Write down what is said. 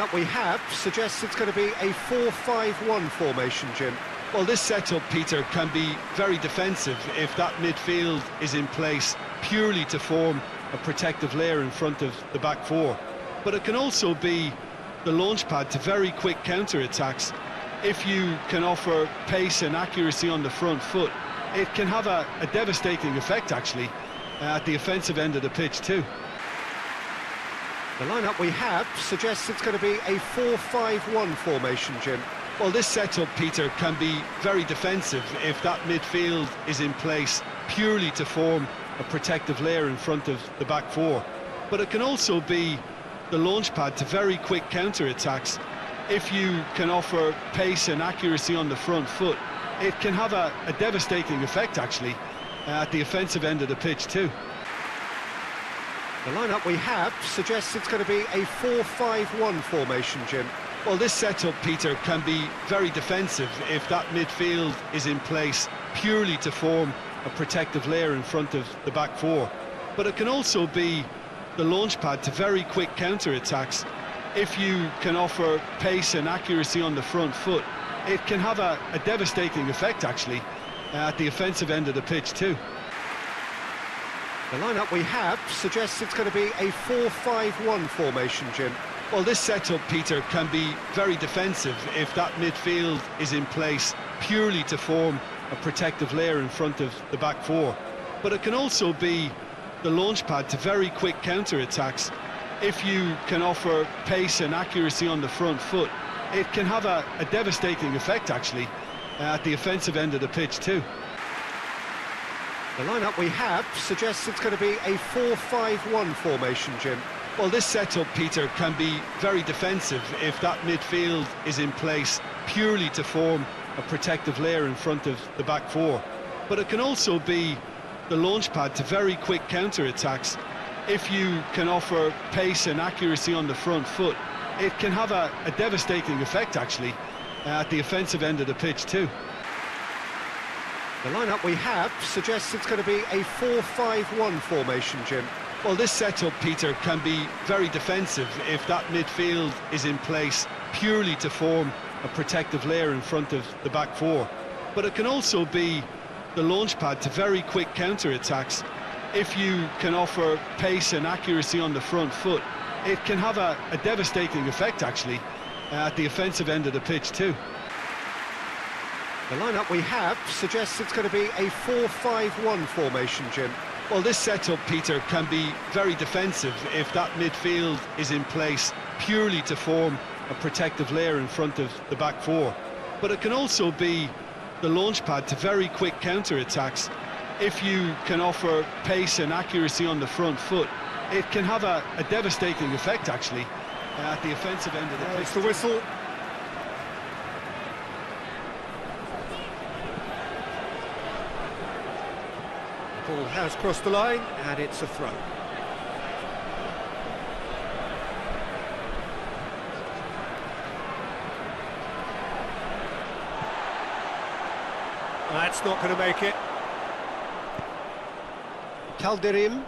lineup we have suggests it's going to be a 4-5-1 formation, Jim. Well, this setup, Peter, can be very defensive if that midfield is in place purely to form a protective layer in front of the back four. But it can also be the launchpad to very quick counter-attacks. If you can offer pace and accuracy on the front foot, it can have a devastating effect, actually, at the offensive end of the pitch too. The lineup we have suggests it's going to be a 4-5-1 formation, Jim. Well, this setup, Peter, can be very defensive if that midfield is in place purely to form a protective layer in front of the back four. But it can also be the launchpad to very quick counter-attacks. If you can offer pace and accuracy on the front foot, it can have a devastating effect, actually, at the offensive end of the pitch too. The lineup we have suggests it's going to be a 4-5-1 formation, Jim. Well, this setup, Peter, can be very defensive if that midfield is in place purely to form a protective layer in front of the back four. But it can also be the launchpad to very quick counter-attacks. If you can offer pace and accuracy on the front foot, it can have a devastating effect, actually, at the offensive end of the pitch too. The lineup we have suggests it's going to be a 4-5-1 formation, Jim. Well, this setup, Peter, can be very defensive if that midfield is in place purely to form a protective layer in front of the back four. But it can also be the launchpad to very quick counter-attacks. If you can offer pace and accuracy on the front foot, it can have a devastating effect, actually, at the offensive end of the pitch too. The lineup we have suggests it's going to be a 4-5-1 formation, Jim. Well, this setup, Peter, can be very defensive if that midfield is in place purely to form a protective layer in front of the back four. But it can also be the launchpad to very quick counter-attacks. If you can offer pace and accuracy on the front foot, it can have a devastating effect, actually, at the offensive end of the pitch too. The lineup we have suggests it's going to be a 4-5-1 formation, Jim. Well, this setup, Peter, can be very defensive if that midfield is in place purely to form a protective layer in front of the back four. But it can also be the launchpad to very quick counter-attacks. If you can offer pace and accuracy on the front foot, it can have a devastating effect, actually, at the offensive end of the pitch too. The lineup we have suggests it's going to be a 4-5-1 formation, Jim. Well, this setup, Peter, can be very defensive if that midfield is in place purely to form a protective layer in front of the back four. But it can also be the launchpad to very quick counter-attacks. If you can offer pace and accuracy on the front foot, it can have a devastating effect, actually, at the offensive end of the pitch. It's the whistle. The ball has crossed the line, and it's a throw. That's not going to make it. Calderim.